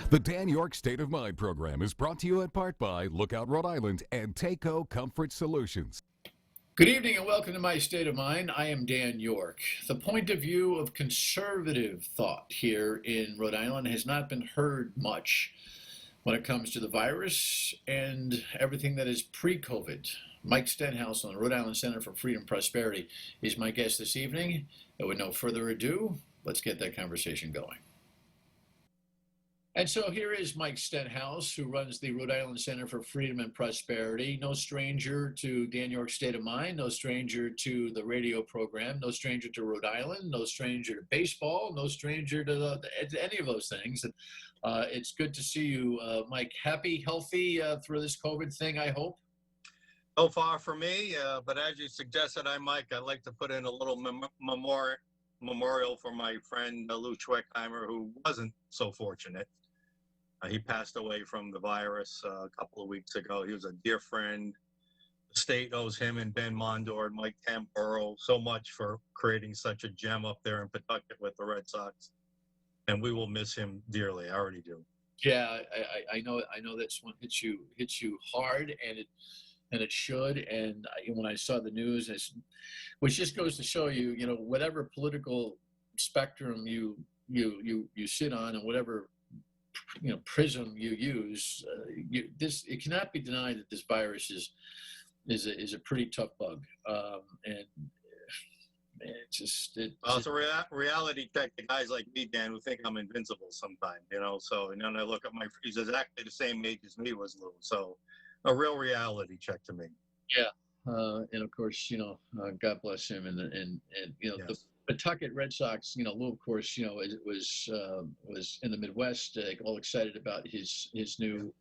The Dan Yorke State of Mind program is brought to you in part by Lookout Rhode Island and Takeo Comfort Solutions. Good evening and welcome to My State of Mind. I am Dan Yorke. The point of view of conservative thought here in Rhode Island has not been heard much when it comes to the virus and everything that is pre-COVID. Mike Stenhouse on the Rhode Island Center for Freedom and Prosperity is my guest this evening. And with no further ado, let's get that conversation going. And so here is Mike Stenhouse, who runs the Rhode Island Center for Freedom and Prosperity. No stranger to Dan Yorke State of Mind, no stranger to the radio program, no stranger to Rhode Island, no stranger to baseball, no stranger to any of those things. And it's good to see you, Mike. Happy, healthy through this COVID thing, I hope. So far for me, but as you suggested, Mike, I'd like to put in a little memorial for my friend Lou Schweckheimer, who wasn't so fortunate. He passed away from the virus a couple of weeks ago. He was a dear friend. The state owes him and Ben Mondor and Mike Tamburo so much for creating such a gem up there in Pawtucket with the Red Sox. And we will miss him dearly. I already do. Yeah, I know this one hits you hard, and it should. And when I saw the news, which just goes to show you, whatever political spectrum you sit on, and whatever prism you use, it cannot be denied that this virus is a pretty tough bug, and it's a reality check to guys like me, Dan, who think I'm invincible sometimes, so, and then I look at he's exactly the same age as me was Lou, so a real reality check to me. Yeah. And of course, God bless him, and yes. The Pawtucket Red Sox, Lou, of course, was in the Midwest, all excited about his new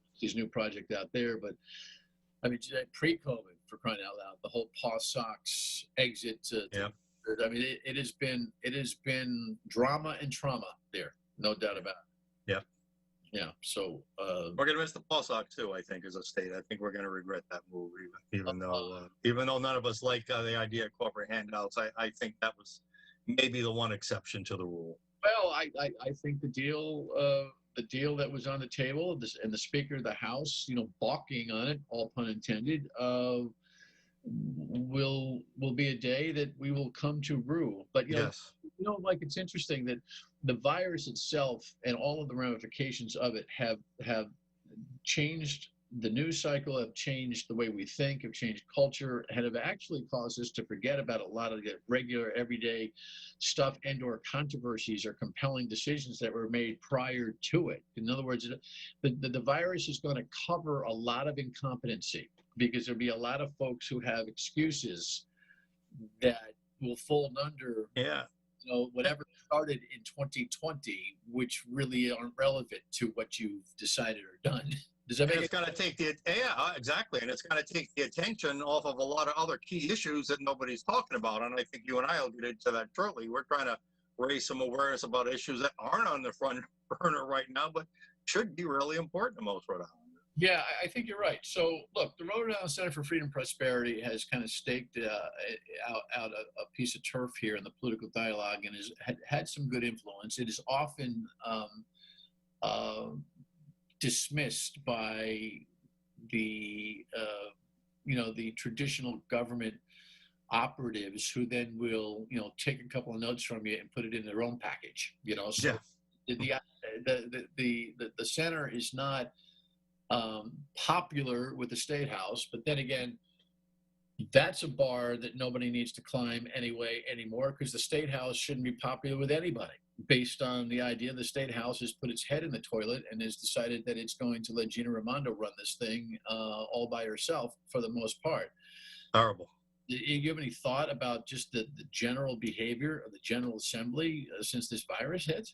project out there. But I mean, pre-COVID, for crying out loud, the whole Paw Sox exit. I mean, it has been drama and trauma there, no doubt about it. Yeah. Yeah. So we're gonna miss the Paw Sox too. I think as a state, I think we're gonna regret that move, even though none of us like the idea of corporate handouts. I think that was maybe the one exception to the rule. Well, I think the deal that was on the table, and the Speaker of the House, balking on it, all pun intended, will be a day that we will come to rue. But yes. Like, it's interesting that the virus itself and all of the ramifications of it have changed the news cycle, have changed the way we think, have changed culture, and have actually caused us to forget about a lot of the regular, everyday stuff and/or controversies or compelling decisions that were made prior to it. In other words, the virus is going to cover a lot of incompetency, because there'll be a lot of folks who have excuses that will fold under whatever started in 2020, which really aren't relevant to what you've decided or done. Does that make it's going to take exactly, and it's going to take the attention off of a lot of other key issues that nobody's talking about. And I think you and I will get into that shortly. We're trying to raise some awareness about issues that aren't on the front burner right now, but should be really important to most Rhode Islanders. Yeah, I think you're right. So, look, the Rhode Island Center for Freedom and Prosperity has kind of staked out a piece of turf here in the political dialogue, and has had some good influence. It is often dismissed by the traditional government operatives, who then will take a couple of notes from you and put it in their own package. So yeah. The center is not popular with the State House, but then again, that's a bar that nobody needs to climb anymore, because the State House shouldn't be popular with anybody, based on the idea the State House has put its head in the toilet and has decided that it's going to let Gina Raimondo run this thing all by herself for the most part. Horrible. Do you have any thought about just the general behavior of the General Assembly since this virus hit?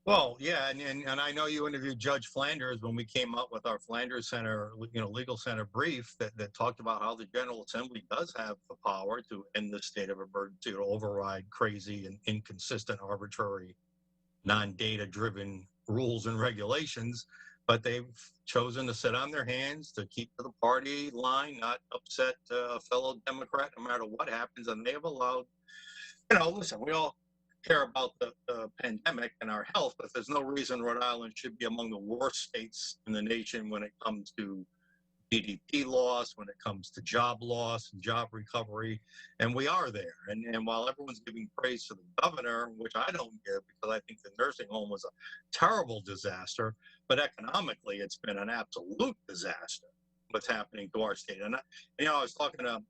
Well, yeah, and I know you interviewed Judge Flanders when we came up with our Flanders Center, legal center brief that talked about how the General Assembly does have the power to end the state of emergency, to override crazy and inconsistent, arbitrary, non-data driven rules and regulations. But they've chosen to sit on their hands, to keep to the party line, not upset a fellow Democrat no matter what happens. And they have allowed, listen, we all care about the pandemic and our health, but there's no reason Rhode Island should be among the worst states in the nation when it comes to GDP loss, when it comes to job loss and job recovery. And we are there. And while everyone's giving praise to the governor, which I don't give because I think the nursing home was a terrible disaster, but economically it's been an absolute disaster what's happening to our state. And I was talking to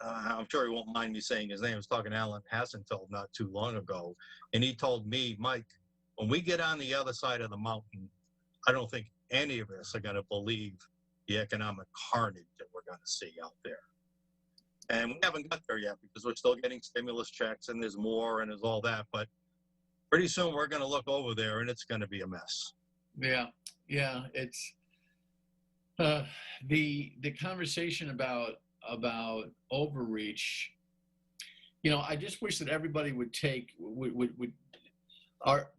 I'm sure he won't mind me saying his name. I was talking to Alan Hassenfeld not too long ago, and he told me, Mike, when we get on the other side of the mountain, I don't think any of us are going to believe the economic carnage that we're going to see out there. And we haven't got there yet because we're still getting stimulus checks and there's more and there's all that. But pretty soon we're going to look over there and it's going to be a mess. Yeah, it's the conversation about overreach. I just wish that everybody would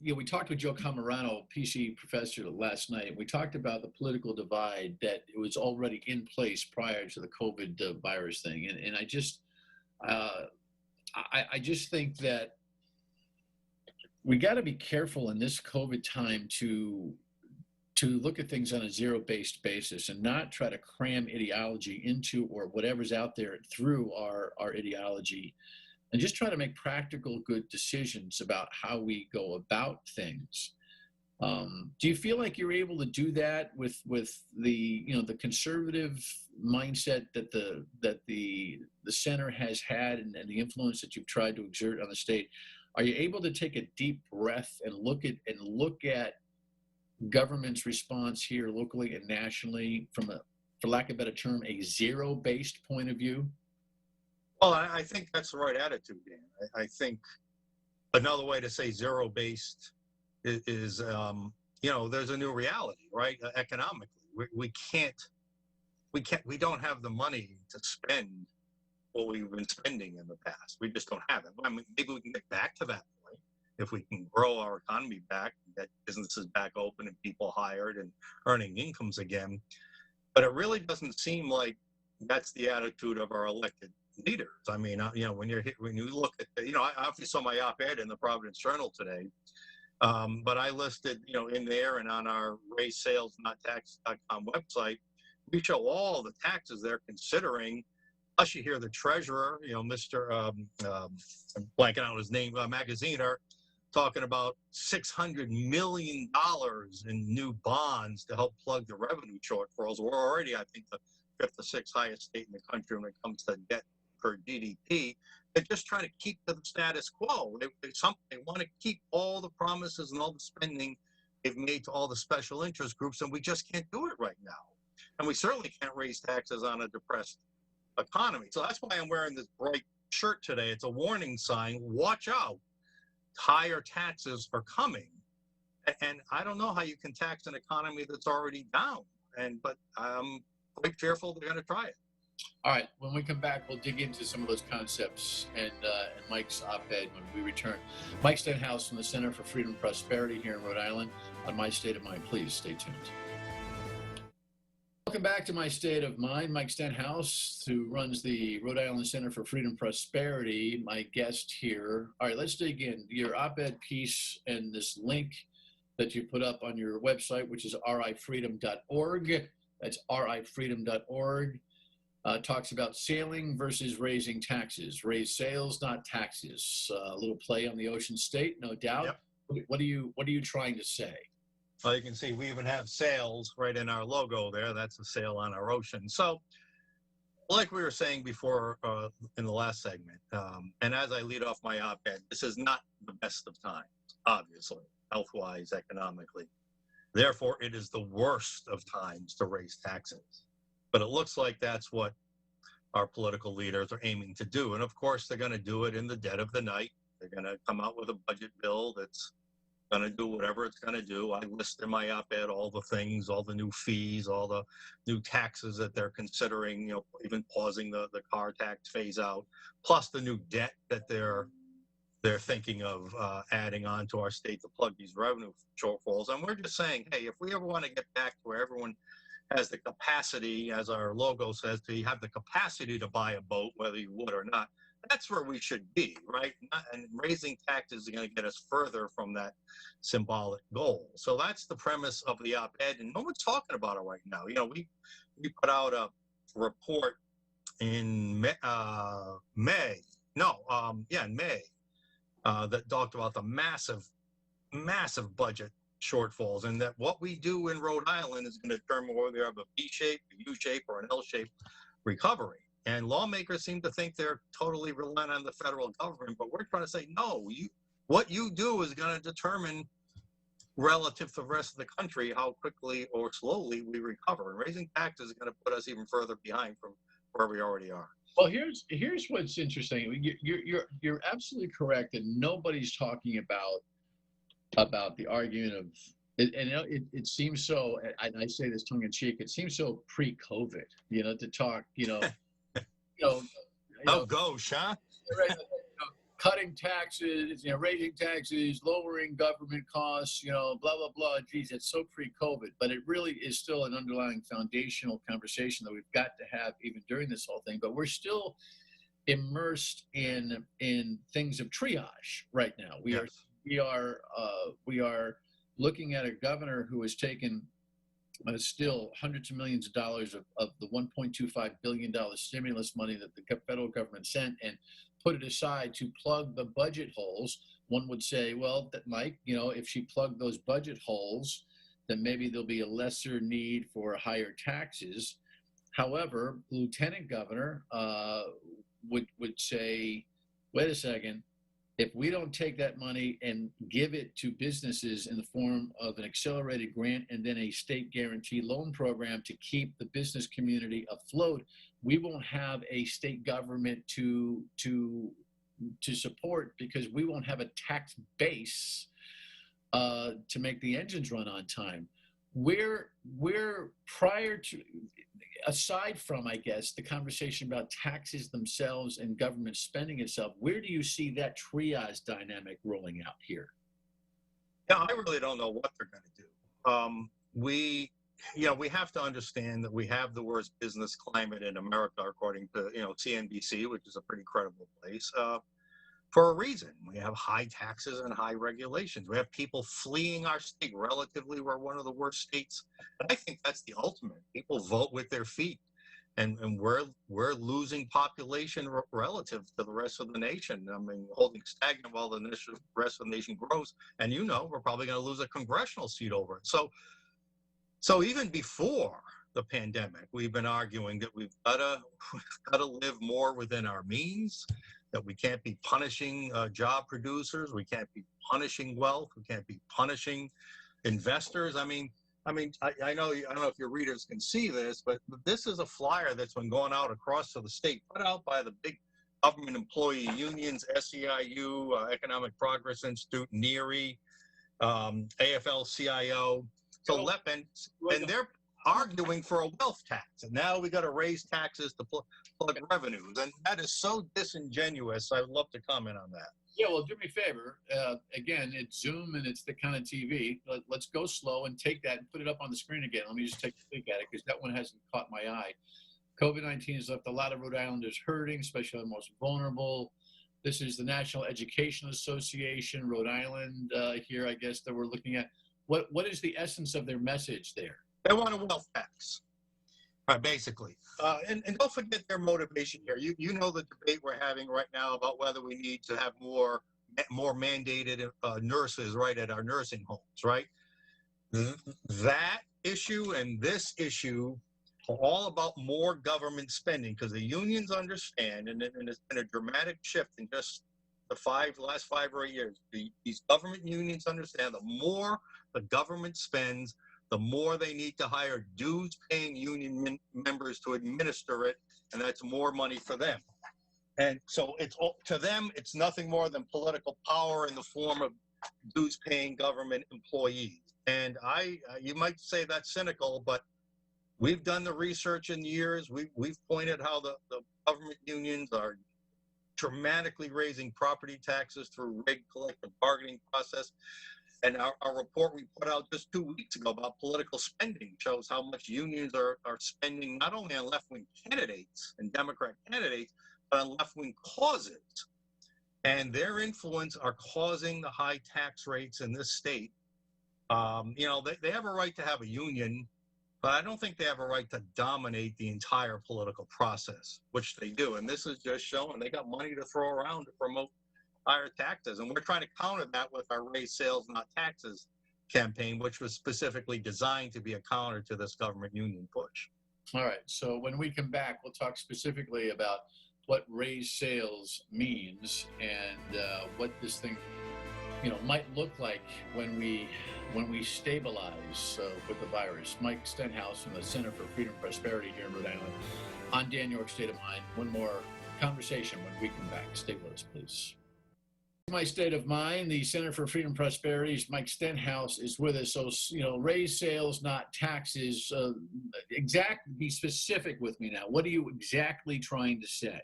we talked with Joe Camarano, PC professor, last night. We talked about the political divide that was already in place prior to the COVID virus thing, and I just think that we got to be careful in this COVID time to look at things on a zero-based basis and not try to cram ideology into or whatever's out there through our ideology, and just try to make practical, good decisions about how we go about things. Do you feel like you're able to do that with the conservative mindset that the center has had and the influence that you've tried to exert on the state? Are you able to take a deep breath and look at government's response here locally and nationally from for lack of a better term, a zero-based point of view? Well, I think that's the right attitude, Dan. I think another way to say zero-based is there's a new reality, right? Economically, we don't have the money to spend what we've been spending in the past. We just don't have it. I mean, maybe we can get back to that point if we can grow our economy back, get businesses back open and people hired and earning incomes again. But it really doesn't seem like that's the attitude of our elected leaders. I mean, when you look at, I obviously saw my op-ed in the Providence Journal today, but I listed, in there and on our raisesalesnottax.com website, we show all the taxes they're considering. Plus, you hear the treasurer, Mr. I'm blanking out his name, Magaziner, talking about $600 million in new bonds to help plug the revenue shortfalls. We're already, I think, the fifth or sixth highest state in the country when it comes to debt per GDP. They're just trying to keep to the status quo. They want to keep all the promises and all the spending they've made to all the special interest groups, and we just can't do it right now. And we certainly can't raise taxes on a depressed economy. So that's why I'm wearing this bright shirt today. It's a warning sign. Watch out. Higher taxes are coming. And I don't know how you can tax an economy that's already down. But I'm quite fearful they're going to try it. All right. When we come back, we'll dig into some of those concepts and Mike's op-ed when we return. Mike Stenhouse from the Center for Freedom and Prosperity here in Rhode Island on My State of Mind. Please stay tuned. Welcome back to My State of Mind. Mike Stenhouse, who runs the Rhode Island Center for Freedom and Prosperity, my guest here. All right, let's dig in. Your op-ed piece and this link that you put up on your website, which is rifreedom.org. That's rifreedom.org. Talks about sailing versus raising taxes. Raise sales, not taxes. A little play on the ocean state, no doubt. Yep. What are you trying to say? Well, you can see we even have sails right in our logo there. That's a sail on our ocean. So, like we were saying before in the last segment, and as I lead off my op-ed, this is not the best of times, obviously, health-wise, economically. Therefore, it is the worst of times to raise taxes. But it looks like that's what our political leaders are aiming to do. And of course, they're going to do it in the dead of the night. They're going to come out with a budget bill that's going to do whatever it's going to do. I list in my op-ed all the things, all the new fees, all the new taxes that they're considering, even pausing the car tax phase out, plus the new debt that they're thinking of adding on to our state to plug these revenue shortfalls. And we're just saying, hey, if we ever want to get back to where everyone has the capacity, as our logo says, to have the capacity to buy a boat, whether you would or not, that's where we should be, right? And raising taxes is going to get us further from that symbolic goal. So that's the premise of the op-ed, and no one's talking about it right now. You know, we put out a report in May, that talked about the massive budget shortfalls, and that what we do in Rhode Island is going to determine whether we have a V shape, a U shape, or an L shape recovery. And lawmakers seem to think they're totally reliant on the federal government, but we're trying to say, no, what you do is going to determine, relative to the rest of the country, how quickly or slowly we recover. And raising taxes is going to put us even further behind from where we already are. Well, here's what's interesting. You're absolutely correct, and nobody's talking about the argument of it, and it seems so. And I say this tongue in cheek. It seems so pre-COVID, to talk, Oh, gosh, huh? Right, cutting taxes, raising taxes, lowering government costs, blah, blah, blah. Geez, it's so pre-COVID, but it really is still an underlying foundational conversation that we've got to have even during this whole thing. But we're still immersed in things of triage right now. We are looking at a governor who has taken still hundreds of millions of dollars of the $1.25 billion stimulus money that the federal government sent and put it aside to plug the budget holes. One would say, well, that Mike, if she plugged those budget holes, then maybe there'll be a lesser need for higher taxes. However, Lieutenant Governor would say, wait a second, if we don't take that money and give it to businesses in the form of an accelerated grant and then a state guarantee loan program to keep the business community afloat, we won't have a state government to support, because we won't have a tax base to make the engines run on time. We're prior to, aside from, I guess, the conversation about taxes themselves and government spending itself, where do you see that triage dynamic rolling out here? Yeah, I really don't know what they're going to do. We have to understand that we have the worst business climate in America, according to, CNBC, which is a pretty credible place, for a reason. We have high taxes and high regulations. We have people fleeing our state. Relatively, we're one of the worst states. And I think that's the ultimate. People vote with their feet. And we're losing population relative to the rest of the nation. I mean, holding stagnant while the rest of the nation grows. And we're probably going to lose a congressional seat over it. So even before the pandemic, we've been arguing that we've got to live more within our means, that we can't be punishing job producers, we can't be punishing wealth, we can't be punishing investors. I know, I don't know if your readers can see this, but this is a flyer that's been going out across the state, put out by the big government employee unions, SEIU, Economic Progress Institute, NERI, AFL-CIO. So and they're arguing for a wealth tax, and now we got to raise taxes to plug revenues, and that is so disingenuous. I'd love to comment on that. Yeah, well, do me a favor. Again, it's Zoom and it's the kind of TV. Let's go slow and take that and put it up on the screen again. Let me just take a peek at it, because that one hasn't caught my eye. COVID-19 has left a lot of Rhode Islanders hurting, especially the most vulnerable. This is the National Education Association, Rhode Island here, I guess, that we're looking at. What is the essence of their message there? They want a wealth tax, basically. And don't forget their motivation here. You know the debate we're having right now about whether we need to have more mandated nurses, right, at our nursing homes, right? That issue and this issue are all about more government spending, because the unions understand, and it's been a dramatic shift in just the last 5 or 8 years. These government unions understand the more the government spends, the more they need to hire dues-paying union members to administer it, and that's more money for them. And so to them, it's nothing more than political power in the form of dues-paying government employees. And you might say that's cynical, but we've done the research in years. We've pointed how the government unions are dramatically raising property taxes through rigged collective bargaining process. And our report we put out just 2 weeks ago about political spending shows how much unions are spending, not only on left-wing candidates and Democrat candidates, left-wing causes. And their influence are causing the high tax rates in this state. They have a right to have a union, but I don't think they have a right to dominate the entire political process, which they do. And this is just showing they got money to throw around to promote higher taxes. And we're trying to counter that with our Raise Sales, Not Taxes campaign, which was specifically designed to be a counter to this government union push. All right. So when we come back, we'll talk specifically about what raise sales means and what this thing, might look like when we stabilize with the virus. Mike Stenhouse from the Center for Freedom and Prosperity here in Rhode Island on Dan Yorke State of Mind. One more conversation when we come back. Stay with us, please. My State of Mind, the Center for Freedom and Prosperity's Mike Stenhouse is with us. So, raise sales, not taxes. Be specific with me now. What are you exactly trying to say?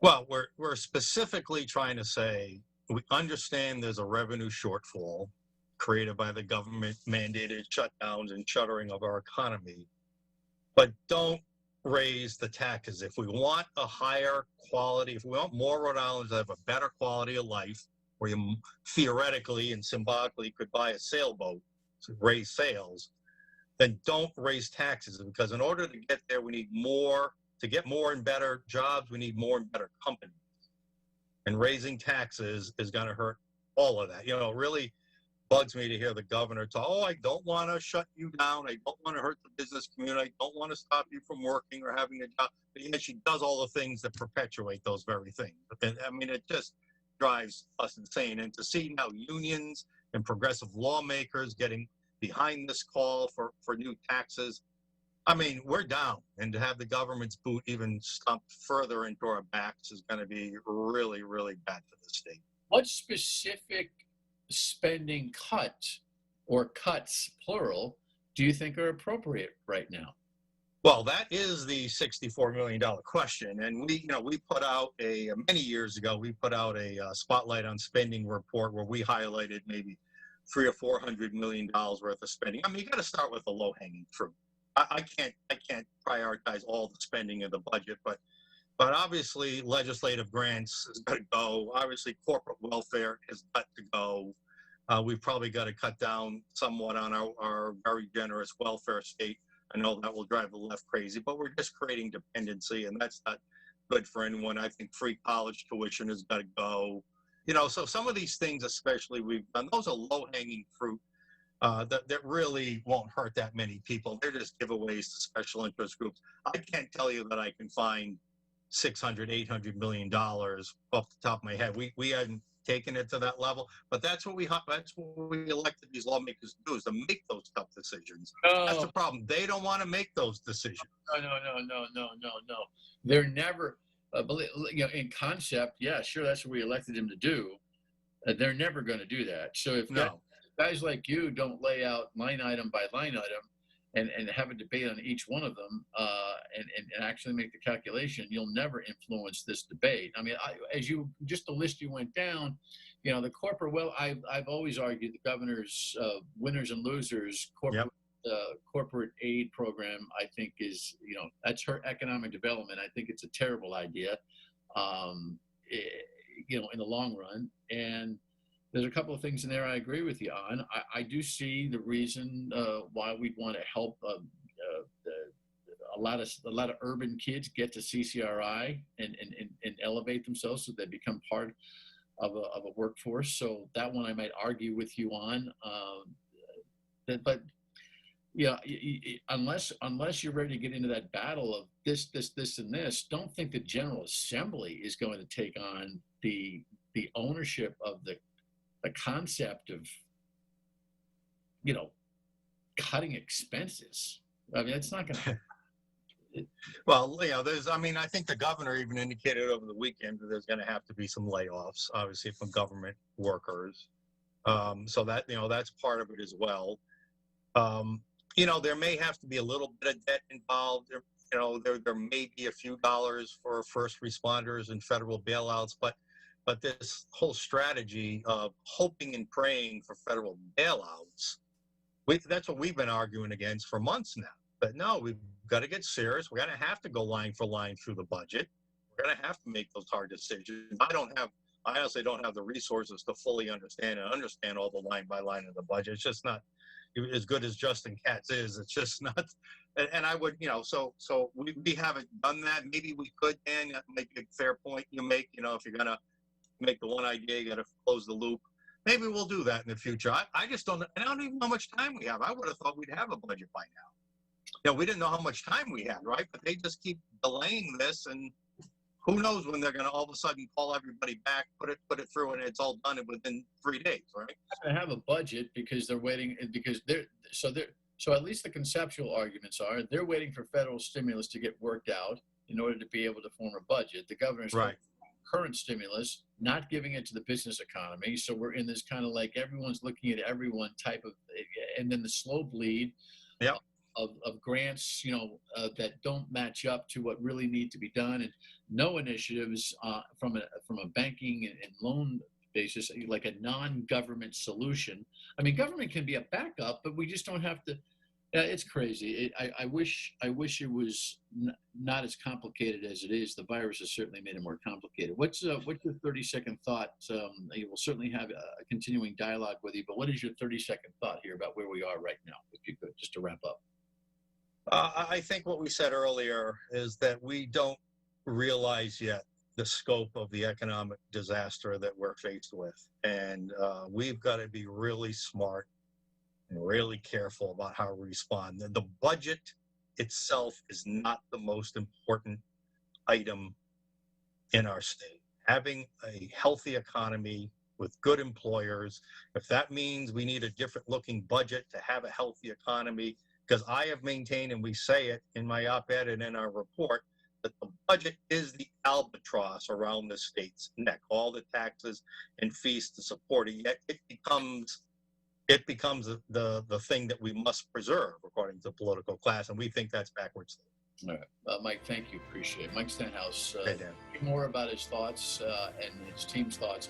Well, we're specifically trying to say we understand there's a revenue shortfall created by the government mandated shutdowns and shuttering of our economy, but don't raise the taxes. If we want a higher quality, if we want more Rhode Islanders to have a better quality of life, where you theoretically and symbolically could buy a sailboat to raise sales, then don't raise taxes, because in order to get there, we need more. To get more and better jobs, we need more and better companies. And raising taxes is going to hurt all of that. It really bugs me to hear the governor talk, I don't want to shut you down. I don't want to hurt the business community. I don't want to stop you from working or having a job. But yet she does all the things that perpetuate those very things. It just drives us insane. And to see now unions and progressive lawmakers getting behind this call for new taxes, we're down, and to have the government's boot even stomp further into our backs is going to be really, really bad for the state. What specific spending cut or cuts, plural, do you think are appropriate right now? Well, that is the $64 million question. And we put out many years ago, we put out a spotlight on spending report where we highlighted maybe $300 or $400 million worth of spending. You got to start with the low-hanging fruit. I can't prioritize all the spending of the budget, but obviously legislative grants has got to go. Obviously corporate welfare has got to go. We've probably got to cut down somewhat on our very generous welfare state. I know that will drive the left crazy, but we're just creating dependency, and that's not good for anyone. I think free college tuition has got to go. So some of these things, especially we've done, those are low-hanging fruit. That really won't hurt that many people. They're just giveaways to special interest groups. I can't tell you that I can find $600, $800 million off the top of my head. We hadn't taken it to that level, but that's what we elected these lawmakers to do, is to make those tough decisions. No. That's the problem. They don't want to make those decisions. No. They're never, in concept, yeah, sure, that's what we elected them to do. They're never going to do that. So if guys like you don't lay out line item by line item and have a debate on each one of them and actually make the calculation, you'll never influence this debate. Just the list you went down, the corporate, I've always argued the governor's winners and losers corporate aid program, I think is, that's her economic development. I think it's a terrible idea, in the long run. And there's a couple of things in there I agree with you on. I do see the reason why we'd want to help a lot of urban kids get to CCRI and elevate themselves so they become part of a workforce. So that one I might argue with you on. But unless you're ready to get into that battle of this, and this, don't think the General Assembly is going to take on the ownership of the concept of, cutting expenses. It's not going to. Well, I think the governor even indicated over the weekend that there's going to have to be some layoffs, obviously, from government workers. So that, that's part of it as well. There may have to be a little bit of debt involved. There may be a few dollars for first responders and federal bailouts, but this whole strategy of hoping and praying for federal bailouts, that's what we've been arguing against for months now. But no, we've got to get serious. We're going to have to go line for line through the budget. We're going to have to make those hard decisions. I honestly don't have the resources to fully understand all the line by line of the budget. It's just not as good as Justin Katz is. It's just not. And I would, so we haven't done that. Maybe we could, Dan. That might be a fair point you make. If you're going to make the one idea, you got to close the loop. Maybe we'll do that in the future. I just don't, and I don't even know how much time we have. I would have thought we'd have a budget by now. We didn't know how much time we had, right? But they just keep delaying this, and who knows when they're going to all of a sudden call everybody back, put it through, and it's all done within 3 days, right? They have a budget because they're waiting, because so at least the conceptual arguments are they're waiting for federal stimulus to get worked out in order to be able to form a budget. The governor's right. Current stimulus, not giving it to the business economy. So we're in this kind of like everyone's looking at everyone type of, and then the slow bleed. Yep. Of grants, that don't match up to what really need to be done, and no initiatives from a banking and loan basis, like a non-government solution. I mean, government can be a backup, but we just don't have to. It's crazy. I wish it was not as complicated as it is. The virus has certainly made it more complicated. What's your 30-second thought? You will certainly have a continuing dialogue with you, but what is your 30-second thought here about where we are right now, if you could, just to wrap up? I think what we said earlier is that we don't realize yet the scope of the economic disaster that we're faced with. And we've got to be really smart and really careful about how we respond. The budget itself is not the most important item in our state. Having a healthy economy with good employers, if that means we need a different looking budget to have a healthy economy, because I have maintained, and we say it in my op-ed and in our report, that the budget is the albatross around the state's neck, all the taxes and fees to support it, yet it becomes the thing that we must preserve according to the political class, and we think that's backwards. All right. Mike, thank you. Appreciate it. Mike Stenhouse, Hey, Dan. more about his thoughts and his team's thoughts,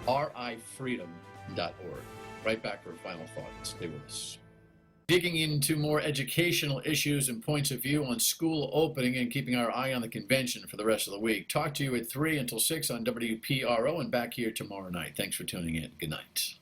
rifreedom.org. Right back for a final thought. Stay with us. Digging into more educational issues and points of view on school opening and keeping our eye on the convention for the rest of the week. Talk to you at 3 until 6 on WPRO and back here tomorrow night. Thanks for tuning in. Good night.